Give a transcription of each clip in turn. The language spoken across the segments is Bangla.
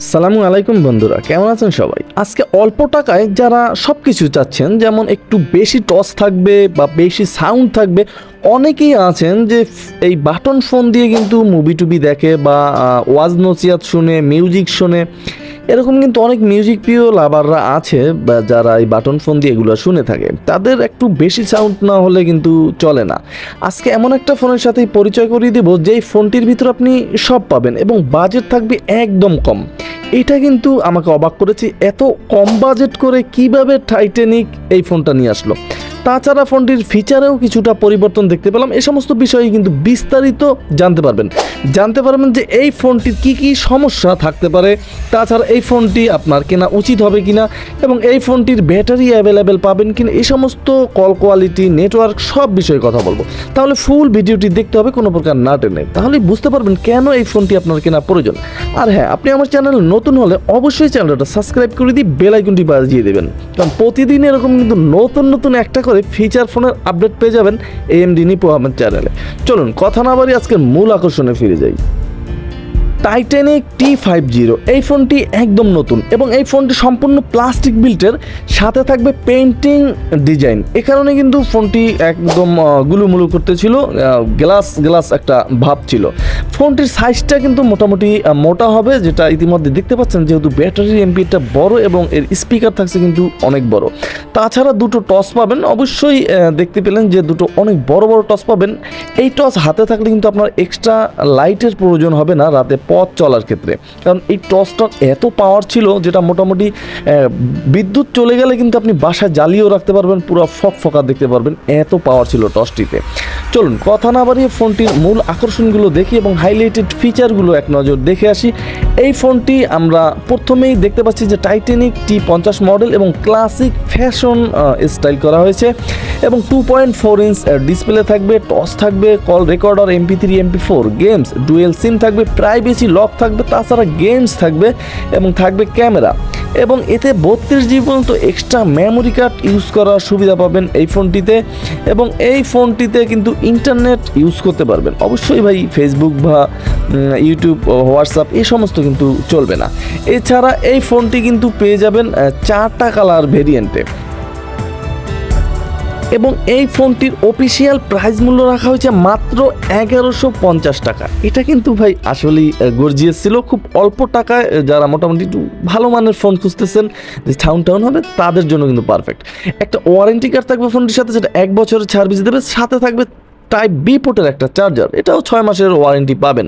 সালামু আলাইকুম বন্ধুরা, কেমন আছেন সবাই? আজকে অল্প টাকায় যারা সব কিছু চাচ্ছেন, যেমন একটু বেশি টস থাকবে বা বেশি সাউন্ড থাকবে, অনেকেই আছেন যে এই বাটন ফোন দিয়ে কিন্তু মুভি টুবি দেখে বা ওয়াজ নসিহাত শুনে, মিউজিক শুনে। এরকম কিন্তু অনেক মিউজিক প্রিয় লাভাররা আছে বা যারা এই বাটন ফোন দিয়ে এগুলো শুনে থাকে। তাদের একটু বেশি সাউন্ড না হলে কিন্তু চলে না। আজকে এমন একটা ফোনের সাথেই পরিচয় করিয়ে দেব যেই ফোনটির ভিতর আপনি সব পাবেন এবং বাজেট থাকবে একদম কম। এটা কিন্তু আমাকে অবাক করেছে, এত কম বাজেট করে কিভাবে টাইটানিক এই ফোনটা নিয়ে আসলো। তাছাড়া ফোনটির ফিচারেও কিছুটা পরিবর্তন দেখতে পেলাম। এই সমস্ত বিষয়ে কিন্তু বিস্তারিত জানতে পারবেন যে এই ফোনটির কি কি সমস্যা থাকতে পারে, তাছাড়া এই ফোনটি আপনার কেনা উচিত হবে কিনা এবং এই ফোনটির ব্যাটারি অ্যাভেলেবেল পাবেন কিনা, এই সমস্ত কল কোয়ালিটি, নেটওয়ার্ক সব বিষয়ে কথা বলবো। তাহলে ফুল ভিডিওটি দেখতে হবে কোনো প্রকার না টেনে, তাহলেই বুঝতে পারবেন কেন এই ফোনটি আপনার কেনা প্রয়োজন। আর হ্যাঁ, আপনি আমার চ্যানেল নতুন হলে অবশ্যই চ্যানেলটা সাবস্ক্রাইব করে দিয়ে বেল আইকনটি বাজিয়ে দেবেন, কারণ প্রতিদিন এরকম কিন্তু নতুন একটা করে ফিচার ফোনের আপডেট পেয়ে যাবেন AMD নিপো আমার চ্যানেলে। চলুন কথা না বাড়িয়ে আজকের মূল আকর্ষণে ফিরে যাই। টাইটানিক T50 এই ফোনটি একদম নতুন এবং এই ফোনটি সম্পূর্ণ প্লাস্টিক বিল্টের, সাথে থাকবে পেইন্টিং ডিজাইন। এ কারণে কিন্তু ফোনটি একদম গুলুমুলু করতেছিল, গ্লাস একটা ভাব ছিল। ফোনটির সাইজটা কিন্তু মোটামুটি মোটা হবে, যেটা ইতিমধ্যে দেখতে পাচ্ছেন, যেহেতু ব্যাটারির এমপিটা বড় এবং এর স্পিকার থাকছে কিন্তু অনেক বড়। তাছাড়া দুটো টস পাবেন, অবশ্যই দেখতে পেলেন যে দুটো অনেক বড় টস পাবেন। এই টস হাতে থাকলে কিন্তু আপনার এক্সট্রা লাইটের প্রয়োজন হবে না রাতে পথ চলার ক্ষেত্রে, কারণ এই টসটার এত পাওয়ার ছিল যেটা মোটামুটি বিদ্যুৎ চলে গেলে কিন্তু আপনি বাসায় জ্বালিয়েও রাখতে পারবেন, পুরো ফকফকা দেখতে পারবেন, এত পাওয়ার ছিল টসটিতে। চলুন কথা না বাড়িয়ে ফোনটির মূল আকর্ষণগুলো দেখি এবং হাইলাইটেড ফিচারগুলো এক নজর দেখে আসি। এই ফোনটি আমরা প্রথমেই দেখতে পাচ্ছি যে টাইটানিক T50 মডেল এবং ক্লাসিক ফ্যাশন স্টাইল করা হয়েছে এবং 2.4 ইঞ্চ ডিসপ্লে থাকবে, টস থাকবে, call recorder, MP3 MP4, games, dual SIM থাকবে, প্রাইভেসি লক থাকবে, তাছাড়া গেমস থাকবে এবং থাকবে ক্যামেরা। এবং এতে 32GB পর্যন্ত এক্সট্রা মেমোরি কার্ড ইউজ করার সুবিধা পাবেন এই ফোনটিতে। এবং এই ফোনটিতে কিন্তু ইন্টারনেট ইউজ করতে পারবেন। অবশ্যই ভাই ফেসবুক বা ইউটিউব, হোয়াটসঅ্যাপ এই সমস্ত কিন্তু চলবে না। এছাড়া এই ফোনটি কিন্তু পেয়ে যাবেন 4টা কালার ভেরিয়েন্টে এবং এই ফোনটির অফিসিয়াল প্রাইস মূল্য রাখা হয়েছে মাত্র 1150 টাকা। এটা কিন্তু ভাই আসলেই গর্জিয়াস ছিল, খুব অল্প টাকায় যারা মোটামুটি একটু ভালো মানের ফোন খুঁজতেছেন যে টাউন হবে তাদের জন্য কিন্তু পারফেক্ট। একটা ওয়ারেন্টি কার্ড থাকবে ফোনটির সাথে, যেটা 1 বছরের সার্ভিস দেবে, সাথে থাকবে Type-B পোর্টের একটা চার্জার, এটাও 6 মাসের ওয়ারেন্টি পাবেন।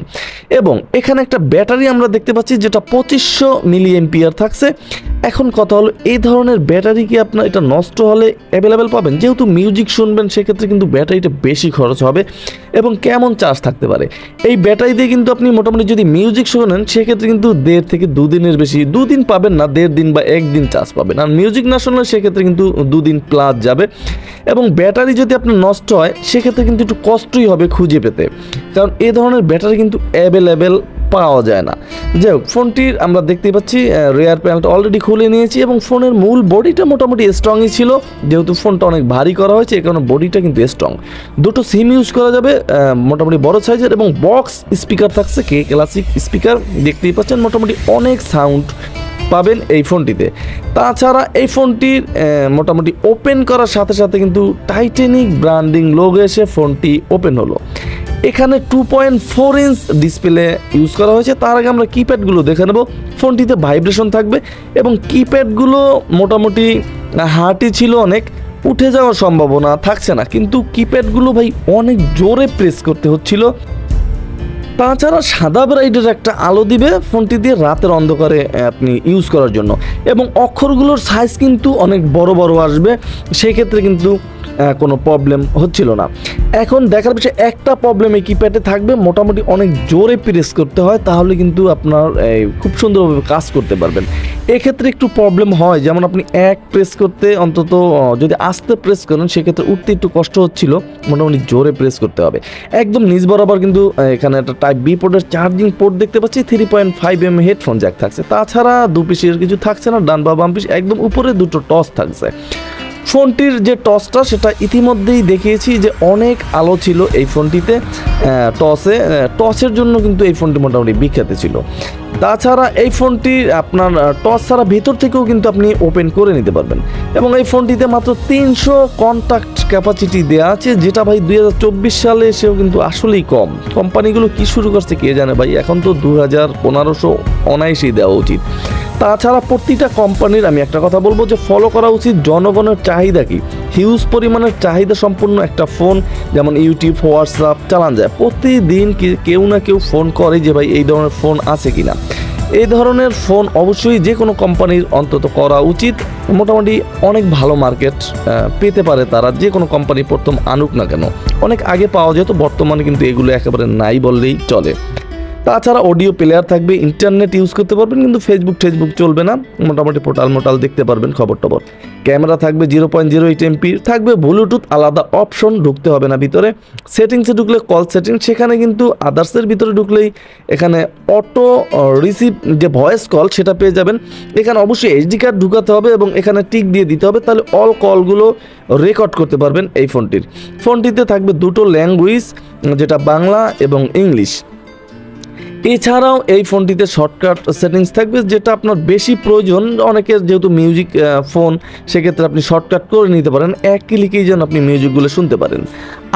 এবং এখানে একটা ব্যাটারি আমরা দেখতে পাচ্ছি যেটা 2500 mAh থাকছে। এখন কথা হলো, এই ধরনের ব্যাটারি কি আপনার এটা নষ্ট হলে অ্যাভেলেবেল পাবেন? যেহেতু মিউজিক শুনবেন সেক্ষেত্রে কিন্তু ব্যাটারিটা বেশি খরচ হবে এবং কেমন চার্জ থাকতে পারে। এই ব্যাটারি দিয়ে কিন্তু আপনি মোটামুটি যদি মিউজিক শোনেন সেক্ষেত্রে কিন্তু 1.5 থেকে 2 দিনের বেশি, 2 দিন পাবেন না, 1.5 দিন বা 1 দিন চার্জ পাবেন। আর মিউজিক না শুনলে সেক্ষেত্রে কিন্তু 2 দিন প্লাস যাবে। এবং ব্যাটারি যদি আপনার নষ্ট হয় সেক্ষেত্রে কিন্তু একটু কষ্টই হবে খুঁজে পেতে, কারণ এই ধরনের ব্যাটারি কিন্তু অ্যাভেলেবেল পাওয়া যায় না। যাই হোক, ফোনটির আমরা দেখতে পাচ্ছি রেয়ার প্যানেলটা অলরেডি খুলে নিয়েছি এবং ফোনের মূল বডিটা মোটামুটি স্ট্রংই ছিল, যেহেতু ফোনটা অনেক ভারী করা হয়েছে এই কারণে বডিটা কিন্তু স্ট্রং। দুটো সিম ইউজ করা যাবে, মোটামুটি বড় সাইজের, এবং বক্স স্পিকার থাকছে, ক্লাসিক স্পিকার দেখতেই পাচ্ছেন, মোটামুটি অনেক সাউন্ড পাবেন এই ফোনটিতে। তাছাড়া এই ফোনটির মোটামুটি ওপেন করার সাথে সাথে কিন্তু টাইটানিক ব্র্যান্ডিং লোগো এসে ফোনটি ওপেন হলো। এখানে 2.4 ইঞ্চ ডিসপ্লে ইউজ করা হয়েছে। তার আগে আমরা কিপ্যাডগুলো দেখে নেব। ফোনটিতে ভাইব্রেশন থাকবে এবং কিপ্যাডগুলো মোটামুটি হার্ডই ছিল, অনেক উঠে যাওয়ার সম্ভাবনা থাকছে না, কিন্তু কিপ্যাডগুলো ভাই অনেক জোরে প্রেস করতে হচ্ছিল। তাছাড়া সাদা ব্রাইটের একটা আলো দিবে ফোনটি দিয়ে রাতের অন্ধকারে আপনি ইউজ করার জন্য, এবং অক্ষরগুলোর সাইজ কিন্তু অনেক বড় আসবে, সেক্ষেত্রে কিন্তু কোনো প্রবলেম হচ্ছিল না। এখন দেখার বিষয় একটা প্রবলেম এই কিপ্যাডে থাকবে, মোটামুটি অনেক জোরে প্রেস করতে হয়, তাহলে কিন্তু আপনার খুব সুন্দরভাবে কাজ করতে পারবেন। এক্ষেত্রে একটু প্রবলেম হয়, যেমন আপনি প্রেস করতে অন্তত যদি আস্তে প্রেস করেন সেক্ষেত্রে উঠতে একটু কষ্ট হচ্ছিল, মোটামুটি জোরে প্রেস করতে হবে। একদম নিচ বরাবর কিন্তু এখানে একটা Type-B পোর্টের চার্জিং পোর্ট দেখতে পাচ্ছি, 3.5mm হেডফোন জ্যাক থাকছে। তাছাড়া 2 পিসের কিছু থাকছে না, ডান বা বাম পিস, একদম উপরে দুটো টস থাকছে। ফোনটির যে টসটা সেটা ইতিমধ্যেই দেখিয়েছি যে অনেক আলো ছিল এই ফোনটিতে। টসের জন্য কিন্তু এই ফোনটি মোটামুটি বিখ্যাত ছিল। তাছাড়া এই ফোনটি আপনার টস ছাড়া ভিতর থেকেও কিন্তু আপনি ওপেন করে নিতে পারবেন, এবং এই ফোনটিতে মাত্র 300 কন্ট্যাক্ট ক্যাপাসিটি দেওয়া আছে, যেটা ভাই 2024 সালে এসেও কিন্তু আসলেই কম। কোম্পানিগুলো কি শুরু করছে কে জানে ভাই, এখন তো 2500 অনায়াসেই দেওয়া উচিত। তাছাড়া প্রতিটা কোম্পানির আমি একটা কথা বলবো যে ফলো করা উচিত জনগণের চাহিদা কি। হিউজ পরিমাণের চাহিদা সম্পূর্ণ একটা ফোন, যেমন ইউটিউব, হোয়াটসঅ্যাপ চালান যায়, প্রতিদিন কেউ না কেউ ফোন করে যে ভাই এই ধরনের ফোন আছে কিনা। এই ধরনের ফোন অবশ্যই যে কোনো কোম্পানির অন্তত করা উচিত। মোটামুটি অনেক ভালো মার্কেট পেতে পারে তারা, যে কোনো কোম্পানি প্রথম আনুক না কেন। অনেক আগে পাওয়া যেত, বর্তমানে কিন্তু এগুলো একেবারে নাই বললেই চলে। তাছাড়া অডিও প্লেয়ার থাকবে, ইন্টারনেট ইউজ করতে পারবেন, কিন্তু ফেসবুক চলবে না। মোটামুটি পোর্টাল দেখতে পারবেন, খবর টবর। ক্যামেরা থাকবে 0.08 MP, থাকবে ব্লুটুথ, আলাদা অপশন, ঢুকতে হবে না ভিতরে। সেটিংসে ঢুকলে কল সেটিং, সেখানে কিন্তু আদার্সের ভিতরে ঢুকলেই এখানে অটো রিসিভ যে ভয়েস কল সেটা পেয়ে যাবেন। এখানে অবশ্যই এইচডি কার্ড ঢুকাতে হবে এবং এখানে টিক দিয়ে দিতে হবে, তাহলে অল কলগুলো রেকর্ড করতে পারবেন এই ফোনটিতে থাকবে দুটো ল্যাঙ্গুয়েজ, যেটা বাংলা এবং ইংলিশ। এছাড়াও এই ফোনটিতে শর্টকাট সেটিংস থাকবে, যেটা আপনার বেশি প্রয়োজন। অনেকের যেহেতু মিউজিক ফোন, সেক্ষেত্রে আপনি শর্টকাট করে নিতে পারেন, এক ক্লিকেই যেন আপনি মিউজিকগুলো শুনতে পারেন।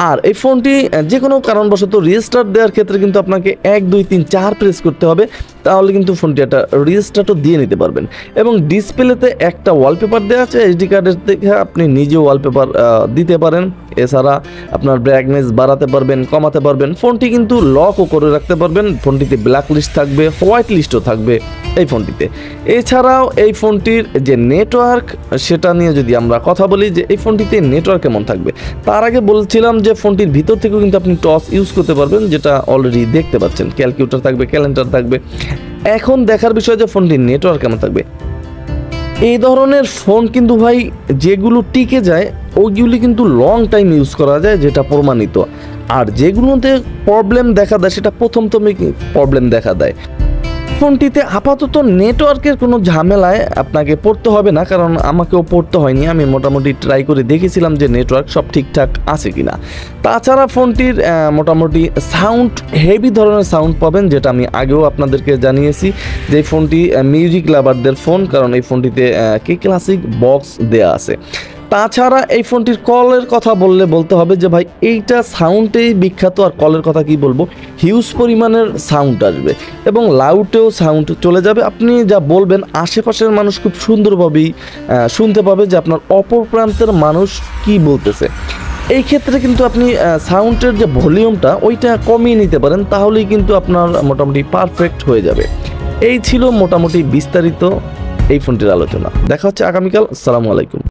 আর এই ফোনটি যে কোনো কারণবশত রিস্টার্ট দেওয়ার ক্ষেত্রে কিন্তু আপনাকে 1 2 3 4 প্রেস করতে হবে, তাহলে কিন্তু ফোনটি একটা রিস্টার্টও দিয়ে নিতে পারবেন। এবং ডিসপ্লেতে একটা ওয়ালপেপার দেওয়া আছে, এইচডি কার্ডের থেকে আপনি নিজেও ওয়ালপেপার দিতে পারেন। এছাড়া আপনার ব্রাইটনেস বাড়াতে পারবেন, কমাতে পারবেন। ফোনটি কিন্তু লকও করে রাখতে পারবেন। ফোনটিতে ব্ল্যাক লিস্ট থাকবে, হোয়াইট লিস্টও থাকবে এই ফোনটিতে। এছাড়াও এই ফোনটির যে নেটওয়ার্ক, সেটা নিয়ে যদি আমরা কথা বলি যে এই ফোনটিতে নেটওয়ার্ক কেমন থাকবে, তার আগে বলছিলাম যে ফোনটির ভিতর থেকেও কিন্তু আপনি টস ইউজ করতে পারবেন, যেটা অলরেডি দেখতে পাচ্ছেন। ক্যালকুলেটর থাকবে, ক্যালেন্ডার থাকবে। এখন দেখার বিষয় যে ফোনটির নেটওয়ার্ক কেমন থাকবে। এই ধরনের ফোন কিন্তু ভাই যেগুলো টিকে যায় ওইগুলি কিন্তু লং টাইম ইউজ করা যায়, যেটা প্রমাণিত। আর যেগুলোতে প্রবলেম দেখা দেয় সেটা প্রথম প্রবলেম দেখা দেয়। ফোনটিতে আপাতত নেটওয়ার্কের কোনো ঝামেলায় আপনাকে পড়তে হবে না, কারণ আমাকেও পড়তে হয়নি। আমি মোটামুটি ট্রাই করে দেখেছিলাম যে নেটওয়ার্ক সব ঠিকঠাক আছে কিনা। তাছাড়া ফোনটির মোটামুটি সাউন্ড, হেভি ধরনের সাউন্ড পাবেন, যেটা আমি আগেও আপনাদেরকে জানিয়েছি যে এই ফোনটি মিউজিক লাভারদের ফোন, কারণ এই ফোনটিতে কে ক্লাসিক বক্স দেয়া আছে। তাছাড়া এই ফোনটির কলের কথা বলতে হবে যে ভাই এইটা সাউন্ডেই বিখ্যাত। আর কলের কথা কি বলবো, হিউজ পরিমাণের সাউন্ড আসবে এবং লাউডেও সাউন্ড চলে যাবে। আপনি যা বলবেন আশেপাশের মানুষ খুব সুন্দরভাবেই শুনতে পাবে যে আপনার অপর প্রান্তের মানুষ কি বলতেছে। এই ক্ষেত্রে কিন্তু আপনি সাউন্ডের যে ভলিউমটা ওইটা কমিয়ে নিতে পারেন, তাহলেই কিন্তু আপনার মোটামুটি পারফেক্ট হয়ে যাবে। এই ছিল মোটামুটি বিস্তারিত এই ফোনটির আলোচনা। দেখা হচ্ছে আগামীকাল। আসসালামু আলাইকুম।